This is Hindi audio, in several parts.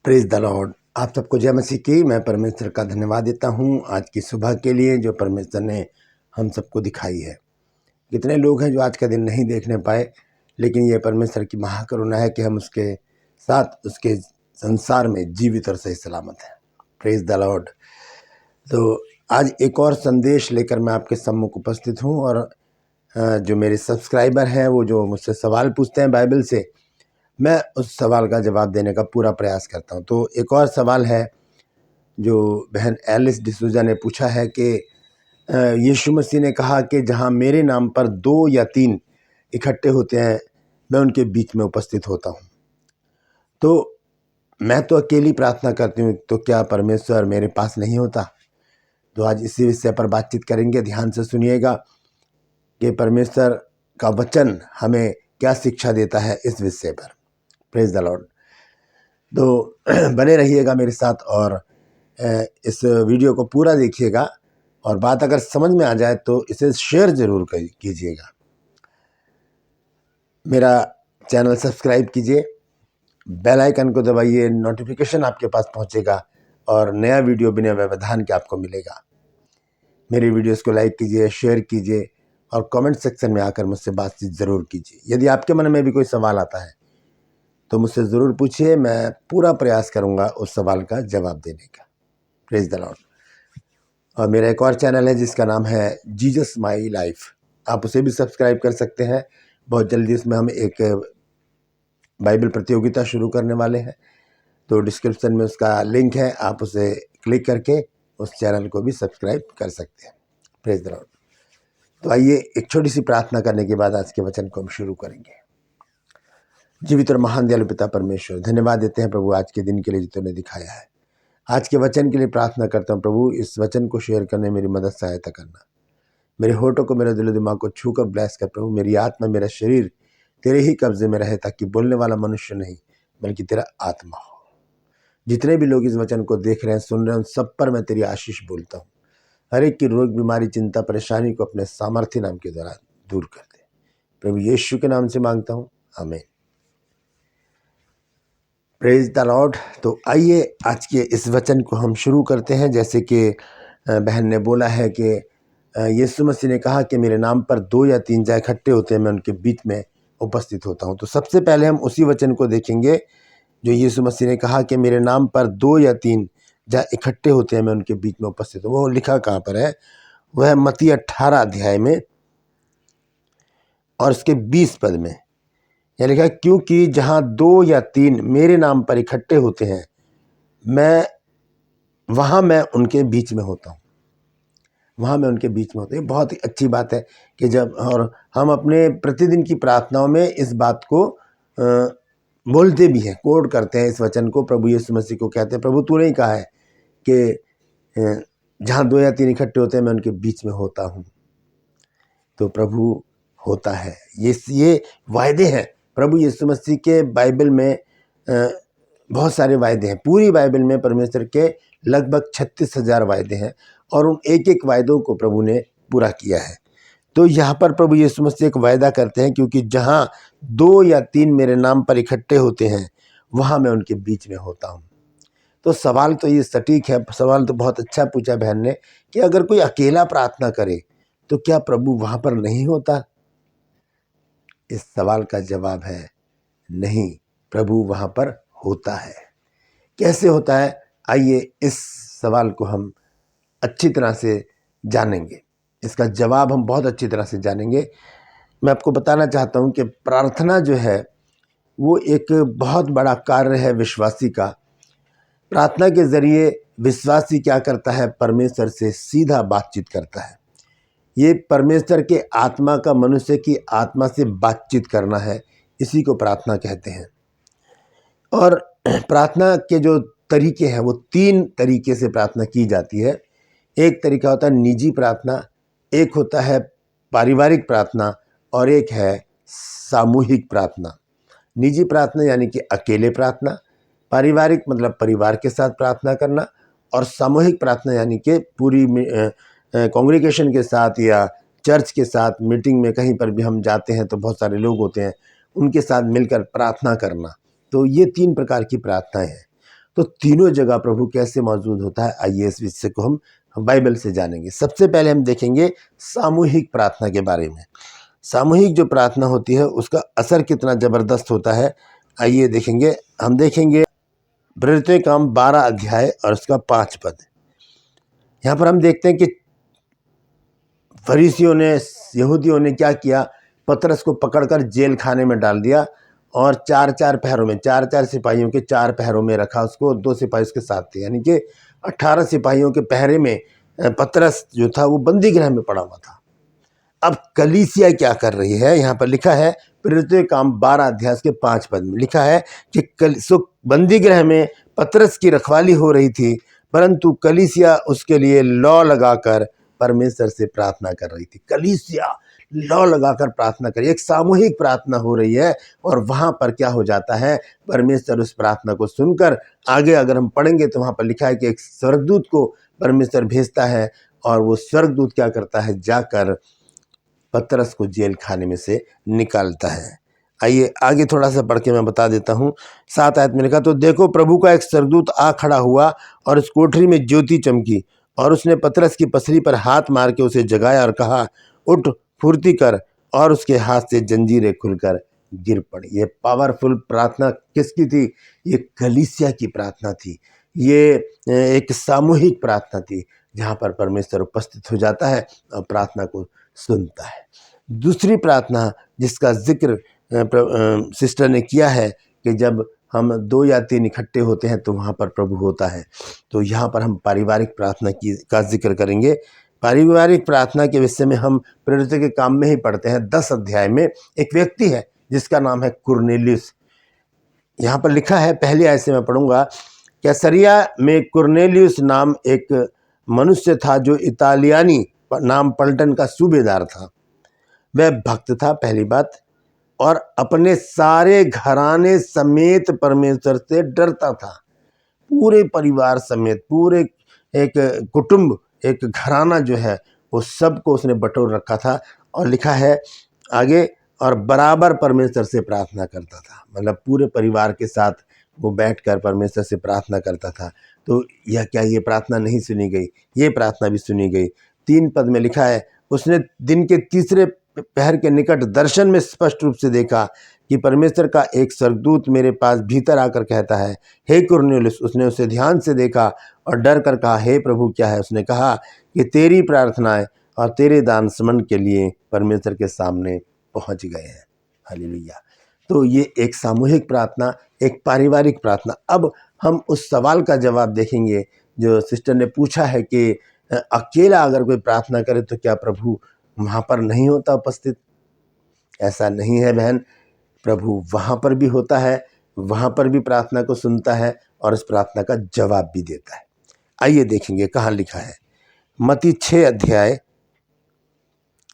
Praise the Lord. आप सबको जय मसीह की। मैं परमेश्वर का धन्यवाद देता हूँ आज की सुबह के लिए जो परमेश्वर ने हम सबको दिखाई है। कितने लोग हैं जो आज का दिन नहीं देखने पाए, लेकिन ये परमेश्वर की महाकरुणा है कि हम उसके साथ उसके संसार में जीवित और सही सलामत हैं। Praise the Lord. तो आज एक और संदेश लेकर मैं आपके सम्मुख उपस्थित हूँ और जो मेरे सब्सक्राइबर हैं वो जो मुझसे सवाल पूछते हैं बाइबल से, मैं उस सवाल का जवाब देने का पूरा प्रयास करता हूं। तो एक और सवाल है जो बहन एलिस डिसूजा ने पूछा है कि यीशु मसीह ने कहा कि जहां मेरे नाम पर 2 या 3 इकट्ठे होते हैं मैं उनके बीच में उपस्थित होता हूं। तो मैं तो अकेली प्रार्थना करती हूँ, तो क्या परमेश्वर मेरे पास नहीं होता? तो आज इसी विषय पर बातचीत करेंगे। ध्यान से सुनिएगा कि परमेश्वर का वचन हमें क्या शिक्षा देता है इस विषय पर। Praise the Lord. तो बने रहिएगा मेरे साथ और इस वीडियो को पूरा देखिएगा और बात अगर समझ में आ जाए तो इसे शेयर जरूर कीजिएगा। मेरा चैनल सब्सक्राइब कीजिए, बेल आइकन को दबाइए, नोटिफिकेशन आपके पास पहुंचेगा और नया वीडियो बिना व्यवधान के आपको मिलेगा। मेरी वीडियोस को लाइक कीजिए, शेयर कीजिए और कमेंट सेक्शन में आकर मुझसे बातचीत ज़रूर कीजिए। यदि आपके मन में भी कोई सवाल आता है तो मुझसे ज़रूर पूछिए, मैं पूरा प्रयास करूंगा उस सवाल का जवाब देने का। Praise the Lord. और मेरा एक और चैनल है जिसका नाम है जीसस माई लाइफ, आप उसे भी सब्सक्राइब कर सकते हैं। बहुत जल्दी उसमें हम एक बाइबल प्रतियोगिता शुरू करने वाले हैं, तो डिस्क्रिप्शन में उसका लिंक है, आप उसे क्लिक करके उस चैनल को भी सब्सक्राइब कर सकते हैं। Praise the Lord. तो आइए एक छोटी सी प्रार्थना करने के बाद आज के वचन को हम शुरू करेंगे। जीवित और महान दयालु पिता परमेश्वर, धन्यवाद देते हैं प्रभु आज के दिन के लिए जो तूने दिखाया है। आज के वचन के लिए प्रार्थना करता हूँ प्रभु, इस वचन को शेयर करने में मेरी मदद सहायता करना। मेरे होठों को, मेरे दिलो दिमाग को छूकर ब्लेस कर प्रभु। मेरी आत्मा, मेरा शरीर तेरे ही कब्जे में रहे, ताकि बोलने वाला मनुष्य नहीं बल्कि तेरा आत्मा हो। जितने भी लोग इस वचन को देख रहे हैं, सुन रहे हैं, उन सब पर मैं तेरी आशीष बोलता हूँ। हर एक की रोग, बीमारी, चिंता, परेशानी को अपने सामर्थ्य नाम के द्वारा दूर कर दे। प्रभु यीशु के नाम से मांगता हूँ, आमीन। Praise the Lord. तो आइए आज के इस वचन को हम शुरू करते हैं। जैसे कि बहन ने बोला है कि यीशु मसीह ने कहा कि मेरे नाम पर 2 या 3 जहाँ इकट्ठे होते हैं मैं उनके बीच में उपस्थित होता हूँ। तो सबसे पहले हम उसी वचन को देखेंगे जो यीशु मसीह ने कहा कि मेरे नाम पर 2 या 3 जहाँ इकट्ठे होते हैं मैं उनके बीच में उपस्थित हूँ। वो लिखा कहाँ पर है? वह मत्ती 18 अध्याय में और उसके 20 पद में यह लिखा है, क्योंकि जहाँ 2 या 3 मेरे नाम पर इकट्ठे होते हैं मैं उनके बीच में होता हूँ। वहाँ मैं उनके बीच में होता हूँ। ये बहुत ही अच्छी बात है कि जब और हम अपने प्रतिदिन की प्रार्थनाओं में इस बात को बोलते भी हैं, कोट करते हैं इस वचन को। प्रभु यीशु मसीह को कहते हैं, प्रभु तूने ही कहा है कि जहाँ 2 या 3 इकट्ठे होते हैं मैं उनके बीच में होता हूँ। तो प्रभु होता है। ये वायदे हैं प्रभु यीशु मसीह के। बाइबल में बहुत सारे वायदे हैं। पूरी बाइबल में परमेश्वर के लगभग 36,000 वायदे हैं और उन एक एक वायदों को प्रभु ने पूरा किया है। तो यहाँ पर प्रभु यीशु मसीह एक वायदा करते हैं, क्योंकि जहाँ 2 या 3 मेरे नाम पर इकट्ठे होते हैं वहाँ मैं उनके बीच में होता हूँ। तो सवाल तो ये सटीक है, सवाल तो बहुत अच्छा पूछा बहन ने कि अगर कोई अकेला प्रार्थना करे तो क्या प्रभु वहाँ पर नहीं होता? इस सवाल का जवाब है नहीं, प्रभु वहाँ पर होता है। कैसे होता है? आइए इस सवाल को हम अच्छी तरह से जानेंगे, इसका जवाब हम बहुत अच्छी तरह से जानेंगे। मैं आपको बताना चाहता हूँ कि प्रार्थना जो है वो एक बहुत बड़ा कार्य है विश्वासी का। प्रार्थना के जरिए विश्वासी क्या करता है? परमेश्वर से सीधा बातचीत करता है। ये परमेश्वर के आत्मा का मनुष्य की आत्मा से बातचीत करना है, इसी को प्रार्थना कहते हैं। और प्रार्थना के जो तरीके हैं वो 3 तरीके से प्रार्थना की जाती है। एक तरीका होता है निजी प्रार्थना, एक होता है पारिवारिक प्रार्थना और एक है सामूहिक प्रार्थना। निजी प्रार्थना यानी कि अकेले प्रार्थना, पारिवारिक मतलब परिवार के साथ प्रार्थना करना, और सामूहिक प्रार्थना यानी कि पूरी कांग्रीगेशन के साथ या चर्च के साथ मीटिंग में कहीं पर भी हम जाते हैं तो बहुत सारे लोग होते हैं, उनके साथ मिलकर प्रार्थना करना। तो ये 3 प्रकार की प्रार्थनाएं हैं। तो तीनों जगह प्रभु कैसे मौजूद होता है, आइए इस विषय को हम बाइबल से जानेंगे। सबसे पहले हम देखेंगे सामूहिक प्रार्थना के बारे में। सामूहिक जो प्रार्थना होती है उसका असर कितना ज़बरदस्त होता है, आइए देखेंगे। हम देखेंगे प्रेरितों के काम 12 अध्याय और उसका 5 पद। यहाँ पर हम देखते हैं कि फरीसियों ने, यहूदियों ने क्या किया, पतरस को पकड़कर जेल खाने में डाल दिया और 4-4 पहरों में, 4-4 सिपाहियों के 4 पहरों में रखा उसको, 2 सिपाही उसके साथ थे, यानी कि 18 सिपाहियों के पहरे में पतरस जो था वो बंदी गृह में पड़ा हुआ था। अब कलीसिया क्या कर रही है, यहाँ पर लिखा है प्रेरितों के काम 12 अध्याय के 5 पद में लिखा है कि बंदी गृह में पतरस की रखवाली हो रही थी, परंतु कलीसिया उसके लिए लौ लगाकर परमेश्वर से प्रार्थना कर रही थी। कलीसिया लौ लगाकर प्रार्थना करी, एक सामूहिक प्रार्थना हो रही है और वहाँ पर क्या हो जाता है, परमेश्वर उस प्रार्थना को सुनकर, आगे अगर हम पढ़ेंगे तो वहाँ पर लिखा है कि एक स्वर्गदूत को परमेश्वर भेजता है और वो स्वर्गदूत क्या करता है, जाकर पतरस को जेल खाने में से निकालता है। आइए आगे थोड़ा सा पढ़ के मैं बता देता हूँ। 7 आयत में लिखा, तो देखो प्रभु का एक स्वर्गदूत आ खड़ा हुआ और उस कोठरी में ज्योति चमकी और उसने पतरस की पसली पर हाथ मार के उसे जगाया और कहा, उठ फुर्ती कर, और उसके हाथ से जंजीरें खुलकर गिर पड़ी। ये पावरफुल प्रार्थना किसकी थी? ये कलीसिया की प्रार्थना थी। ये एक सामूहिक प्रार्थना थी जहाँ पर परमेश्वर उपस्थित हो जाता है और प्रार्थना को सुनता है। दूसरी प्रार्थना जिसका जिक्र सिस्टर ने किया है कि जब हम 2 या 3 इकट्ठे होते हैं तो वहाँ पर प्रभु होता है। तो यहाँ पर हम पारिवारिक प्रार्थना का जिक्र करेंगे। पारिवारिक प्रार्थना के विषय में हम प्रेरितों के काम में ही पढ़ते हैं। 10 अध्याय में एक व्यक्ति है जिसका नाम है कुरनेलियुस। यहाँ पर लिखा है, पहली आयत से मैं पढ़ूंगा। कैसरिया में कुरनेलियुस नाम एक मनुष्य था जो इतालियानी नाम पलटन का सूबेदार था। वह भक्त था, पहली बात, और अपने सारे घराने समेत परमेश्वर से डरता था। पूरे परिवार समेत, पूरे एक कुटुंब, एक घराना जो है वो सबको उसने बटोर रखा था। और लिखा है आगे, और बराबर परमेश्वर से प्रार्थना करता था, मतलब पूरे परिवार के साथ वो बैठकर परमेश्वर से प्रार्थना करता था। तो यह क्या, ये प्रार्थना नहीं सुनी गई? ये प्रार्थना भी सुनी गई। 3 पद में लिखा है, उसने दिन के तीसरे पहर के निकट दर्शन में स्पष्ट रूप से देखा कि परमेश्वर का एक स्वर्गदूत मेरे पास भीतर आकर कहता है, हे कुरनेलियुस। उसने उसे ध्यान से देखा और डर कर कहा, हे प्रभु क्या है? उसने कहा कि तेरी प्रार्थनाएं और तेरे दान समन के लिए परमेश्वर के सामने पहुंच गए हैं। हालेलुया। तो ये एक सामूहिक प्रार्थना, एक पारिवारिक प्रार्थना। अब हम उस सवाल का जवाब देखेंगे जो सिस्टर ने पूछा है कि अकेला अगर कोई प्रार्थना करे तो क्या प्रभु वहाँ पर नहीं होता उपस्थित? ऐसा नहीं है बहन, प्रभु वहाँ पर भी होता है, वहाँ पर भी प्रार्थना को सुनता है और उस प्रार्थना का जवाब भी देता है। आइए देखेंगे कहाँ लिखा है। मत्ती 6 अध्याय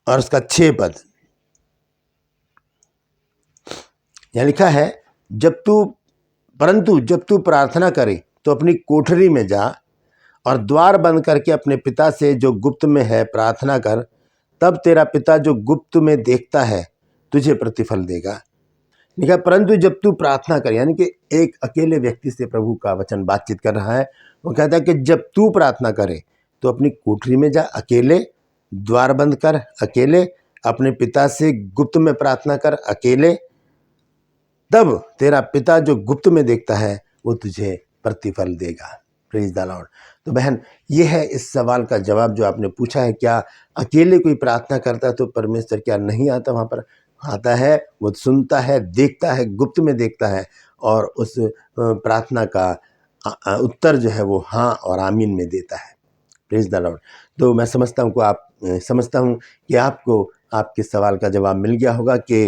और उसका 6 पद। यहाँ लिखा है, परंतु जब तू प्रार्थना करे तो अपनी कोठरी में जा और द्वार बंद करके अपने पिता से जो गुप्त में है प्रार्थना कर, तब तेरा पिता जो गुप्त में देखता है तुझे प्रतिफल देगा। लिखा, परंतु जब तू प्रार्थना कर, यानी कि एक अकेले व्यक्ति से प्रभु का वचन बातचीत कर रहा है। वो कहता है कि जब तू प्रार्थना करे तो अपनी कोठरी में जा, अकेले, द्वार बंद कर, अकेले, अपने पिता से गुप्त में प्रार्थना कर, अकेले, तब तेरा पिता जो गुप्त में देखता है वो तुझे प्रतिफल देगा। Praise the Lord. तो बहन, ये है इस सवाल का जवाब जो आपने पूछा है, क्या अकेले कोई प्रार्थना करता है तो परमेश्वर क्या नहीं आता? वहाँ पर आता है, वो सुनता है, देखता है, गुप्त में देखता है और उस प्रार्थना का उत्तर जो है वो हाँ और आमीन में देता है। Praise the Lord. तो मैं समझता हूँ कि आपको आपके सवाल का जवाब मिल गया होगा कि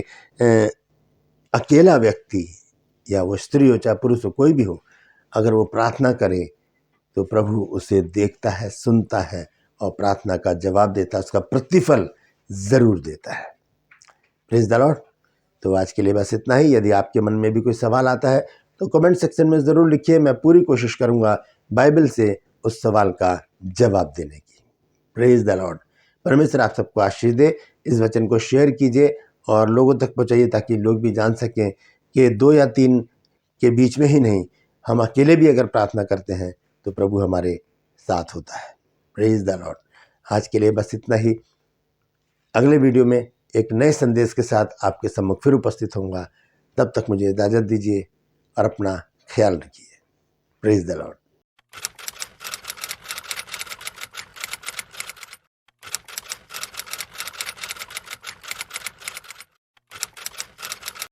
अकेला व्यक्ति, या वो स्त्री हो चाहे पुरुष हो, कोई भी हो, अगर वो प्रार्थना करे तो प्रभु उसे देखता है, सुनता है और प्रार्थना का जवाब देता है, उसका प्रतिफल ज़रूर देता है। Praise the Lord. तो आज के लिए बस इतना ही। यदि आपके मन में भी कोई सवाल आता है तो कमेंट सेक्शन में ज़रूर लिखिए। मैं पूरी कोशिश करूँगा बाइबल से उस सवाल का जवाब देने की। Praise the Lord. परमेश्वर आप सबको आशीष दे। इस वचन को शेयर कीजिए और लोगों तक पहुँचाइए ताकि लोग भी जान सकें कि 2 या 3 के बीच में ही नहीं, हम अकेले भी अगर प्रार्थना करते हैं तो प्रभु हमारे साथ होता है। Praise the Lord. आज के लिए बस इतना ही। अगले वीडियो में एक नए संदेश के साथ आपके सम्मुख फिर उपस्थित होऊंगा। तब तक मुझे इजाज़त दीजिए और अपना ख्याल रखिए। Praise the Lord.